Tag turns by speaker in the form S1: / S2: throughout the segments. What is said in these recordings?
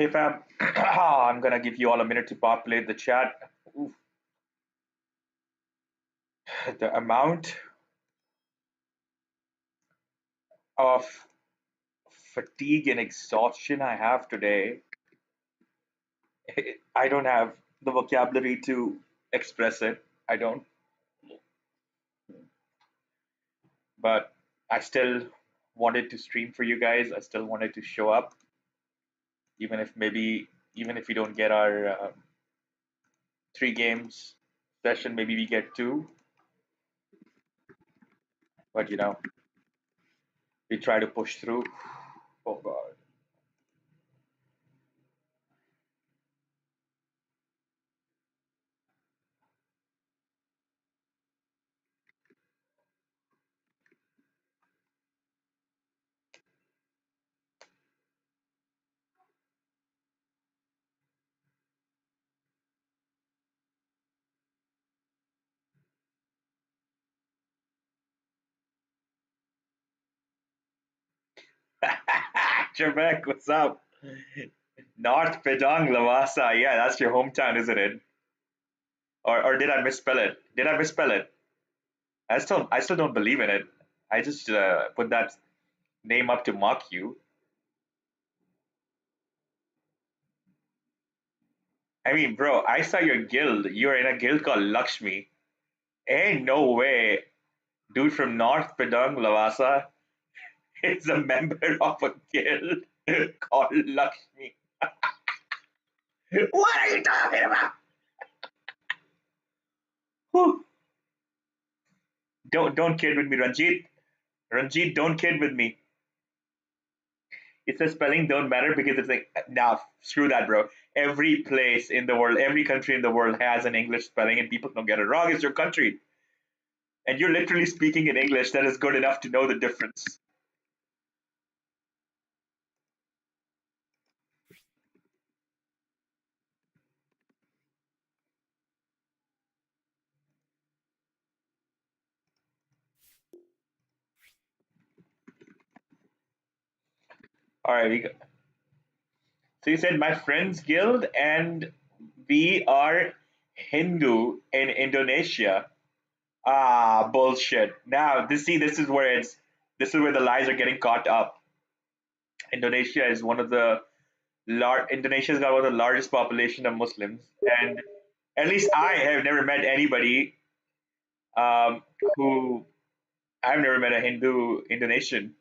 S1: Hey fam, I'm gonna give you all a minute to populate the chat. Oof, the amount of fatigue and exhaustion I have today, I don't have the vocabulary to express it. I don't, but I still wanted to stream for you guys. I still wanted to show up, even if maybe, even if we don't get our 3 games session, maybe we get two. But we try to push through. Oh God. Trebek, what's up? North Pedang, Lawasa. Yeah, that's your hometown, isn't it? Or did I misspell it? Did I misspell it? I still don't believe in it. I just put that name up to mock you. I mean, bro, I saw your guild. You're in a guild called Lakshmi. Ain't no way, dude from North Pedang, Lawasa is a member of a guild called Lakshmi. What are you talking about? Whew. Don't kid with me, Ranjit. Ranjit, don't kid with me. It says spelling don't matter because it's like, nah, screw that, bro. Every place in the world, every country in the world has an English spelling, and people don't get it wrong. It's your country, and you're literally speaking in English that is good enough to know the difference. All right, so you said my friends guild, and we are Hindu in Indonesia. Ah, bullshit. Now, this is where the lies are getting caught up. Indonesia is one of the Indonesia's got one of the largest population of Muslims, and at least I have never met anybody who I've never met a Hindu Indonesian.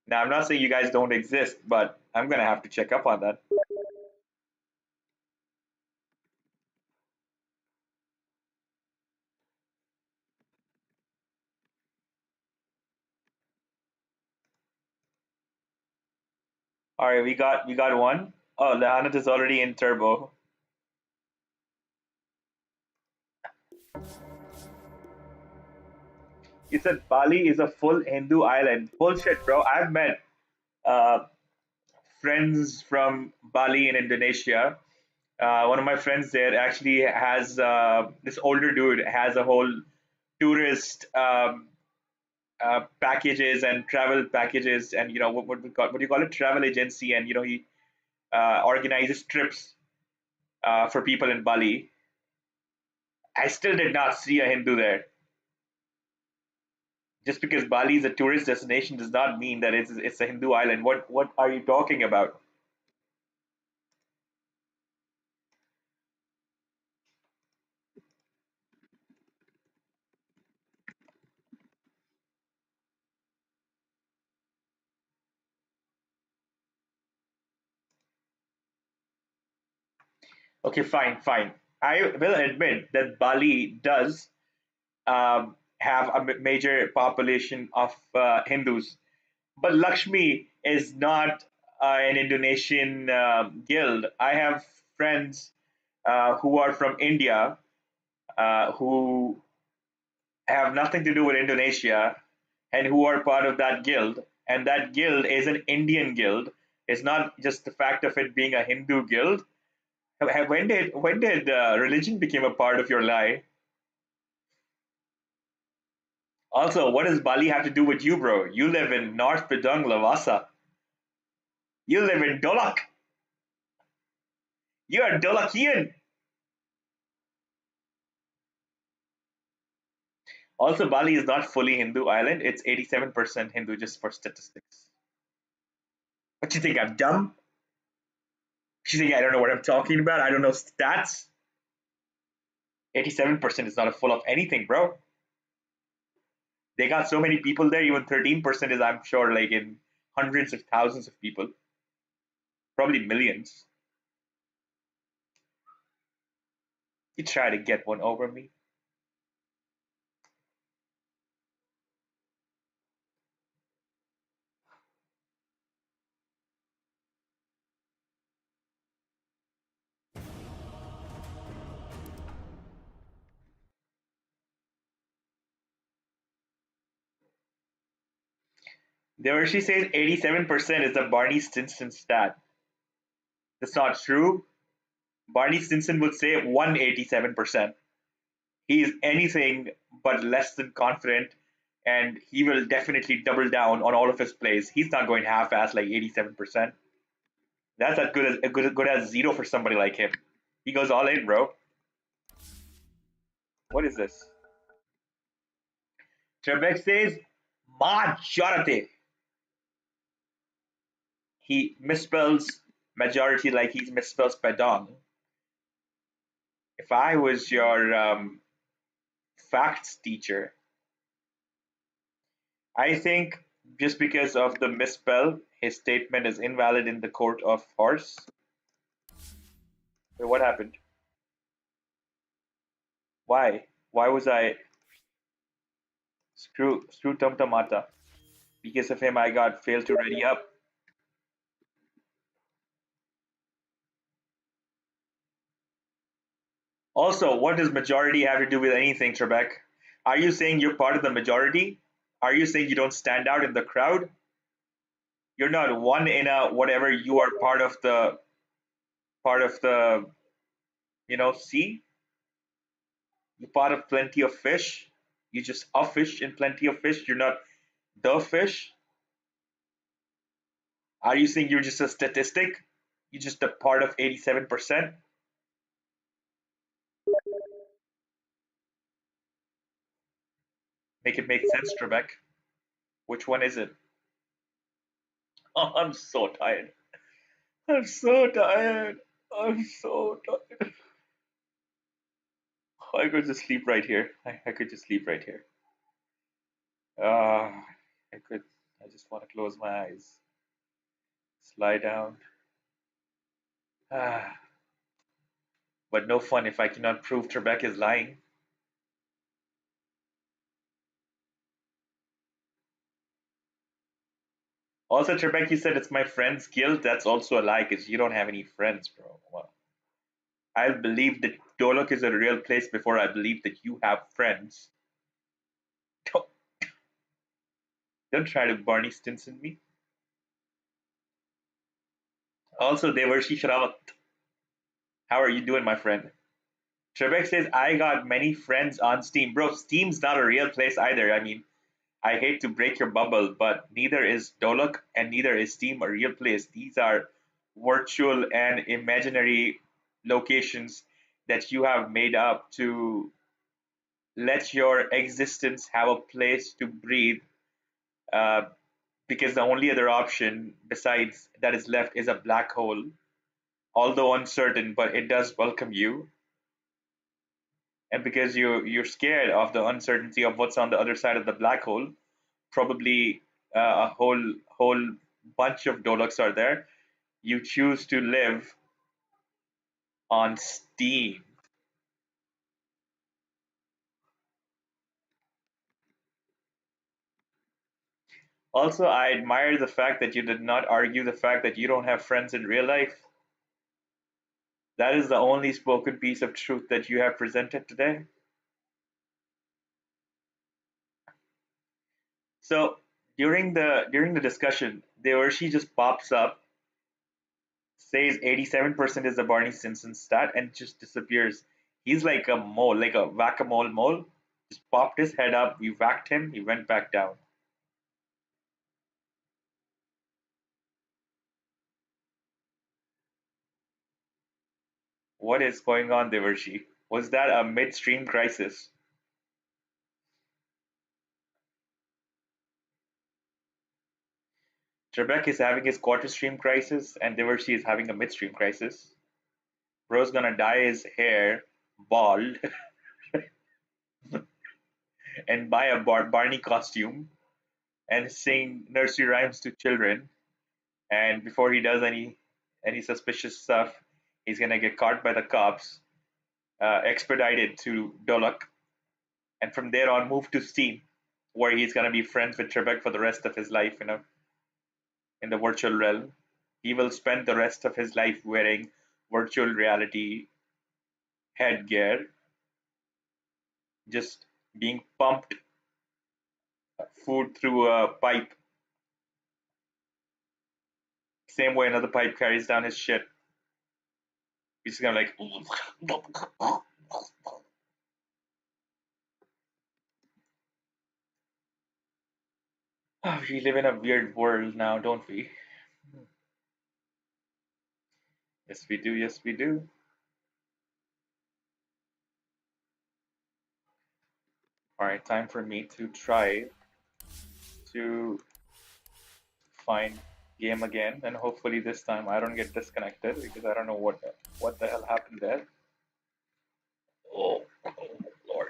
S1: Now, I'm not saying you guys don't exist, but I'm gonna have to check up on that. All right, we got one. Oh, Lahanat is already in turbo. You said Bali is a full Hindu island. Bullshit, bro. I've met uh, friends from Bali in Indonesia. One of my friends there actually has this older dude has a whole tourist packages and travel packages, and what do you call it, travel agency, and he organizes trips for people in Bali. I still did not see a Hindu there. Just because Bali is a tourist destination does not mean that it's a Hindu island. What are you talking about? Okay, fine, fine. I will admit that Bali does have a major population of Hindus, but Lakshmi is not an Indonesian guild. I have friends who are from India who have nothing to do with Indonesia and who are part of that guild. And that guild is an Indian guild. It's not just the fact of it being a Hindu guild. When did religion become a part of your life? Also, what does Bali have to do with you, bro? You live in North Pedang, Lawasa. You live in Dolak. You are Dolakian. Also, Bali is not fully Hindu island. It's 87% Hindu, just for statistics. What you think? I'm dumb? You think I don't know what I'm talking about? I don't know stats? 87% is not a full of anything, bro. They got so many people there. Even 13% is, I'm sure, like in hundreds of thousands of people, probably millions. You try to get one over me. There, she says 87% is the Barney Stinson stat. That's not true. Barney Stinson would say 187%. He is anything but less than confident, and he will definitely double down on all of his plays. He's not going half-ass like 87%. That's as good as zero for somebody like him. He goes all in, bro. What is this? Trebek says majority. He misspells majority like he misspells pedang. If I was your facts teacher, I think just because of the misspell, his statement is invalid in the court of horse. Wait, what happened? Why? Why was I screw Tum Tamata? Because of him, I got failed to ready up. Also, what does majority have to do with anything, Trebek? Are you saying you're part of the majority? Are you saying you don't stand out in the crowd? You're not one in a whatever. You are part of the sea. You're part of plenty of fish. You just a fish in plenty of fish. You're not the fish. Are you saying you're just a statistic? You're just a part of 87%? Make it make sense, Trebek. Which one is it? Oh, I'm so tired. I'm so tired. I'm so tired. I could just sleep right here. I could just sleep right here. Uh, I could. I just want to close my eyes, just lie down. Ah, but no fun if I cannot prove Trebek is lying. Also, Trebek, you said it's my friend's guilt. That's also a lie because you don't have any friends, bro. Well, I believe that Dolok is a real place before I believe that you have friends. Don't, don't try to Barney Stinson me. Also, Devarshi Shrawat, how are you doing, my friend? Trebek says, I got many friends on Steam. Bro, Steam's not a real place either. I mean, I hate to break your bubble, but neither is Dolok and neither is Steam a real place. These are virtual and imaginary locations that you have made up to let your existence have a place to breathe, uh, because the only other option besides that is left is a black hole, although uncertain, but it does welcome you. And because you're scared of the uncertainty of what's on the other side of the black hole, probably a whole bunch of Doloks are there. You choose to live on Steam. Also, I admire the fact that you did not argue the fact that you don't have friends in real life. That is the only spoken piece of truth that you have presented today. So during the discussion, Devarshi just pops up, says 87% is the Barney Stinson stat, and just disappears. He's like a mole, like a whack-a-mole mole. Just popped his head up. We whacked him. He went back down. What is going on, Devarshi? Was that a midstream crisis? Trebek is having his quarter stream crisis, and Devarshi is having a midstream crisis. Bro's gonna dye his hair bald and buy a Barney costume and sing nursery rhymes to children. And before he does any suspicious stuff, he's gonna get caught by the cops, expedited to Dolak, and from there on move to Steam, where he's gonna be friends with Trebek for the rest of his life, in the virtual realm. He will spend the rest of his life wearing virtual reality headgear, just being pumped food through a pipe, same way another pipe carries down his shit. He's just gonna like. Oh, we live in a weird world now, don't we? Yes, we do. Yes, we do. All right, time for me to try to find game again, and hopefully this time I don't get disconnected because I don't know what the hell happened there. Oh, oh Lord.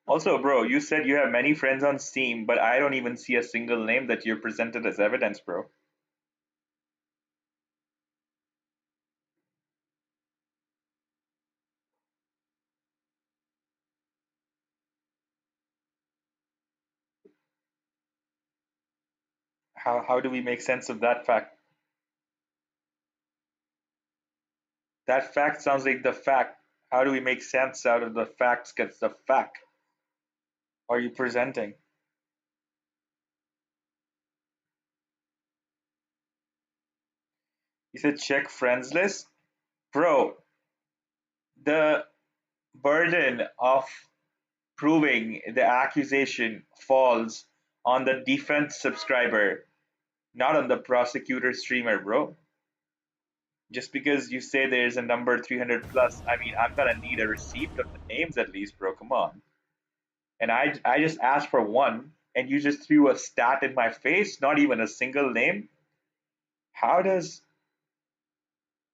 S1: Also, bro, you said you have many friends on Steam, but I don't even see a single name that you presented as evidence, bro. How do we make sense of that fact? That fact sounds like the fact. How do we make sense out of the facts gets the fact? Are you presenting? You said check friends list? Bro, the burden of proving the accusation falls on the defense subscriber, not on the prosecutor streamer, bro. Just because you say there's a number 300 plus, I mean, I'm gonna need a receipt of the names at least, bro. Come on. And I just asked for one, and you just threw a stat in my face, not even a single name. How does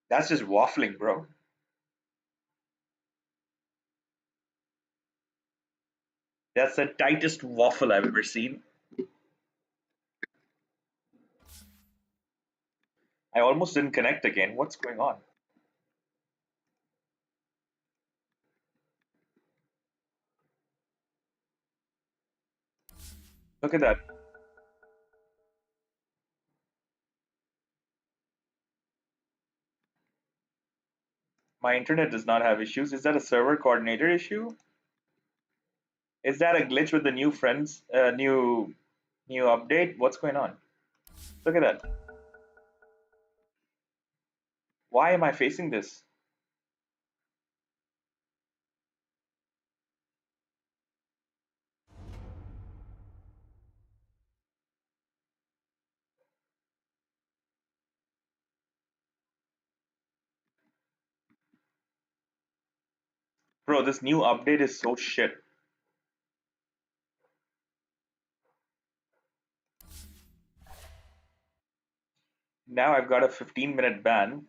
S1: that's just waffling, bro? That's the tightest waffle I've ever seen. I almost didn't connect again. What's going on? Look at that. My internet does not have issues. Is that a server coordinator issue? Is that a glitch with the new friends, new update? What's going on? Look at that. Why am I facing this? Bro, this new update is so shit. Now I've got a 15-minute ban.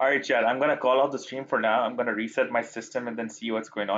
S1: Alright, chat, I'm gonna call off the stream for now. I'm gonna reset my system and then see what's going on.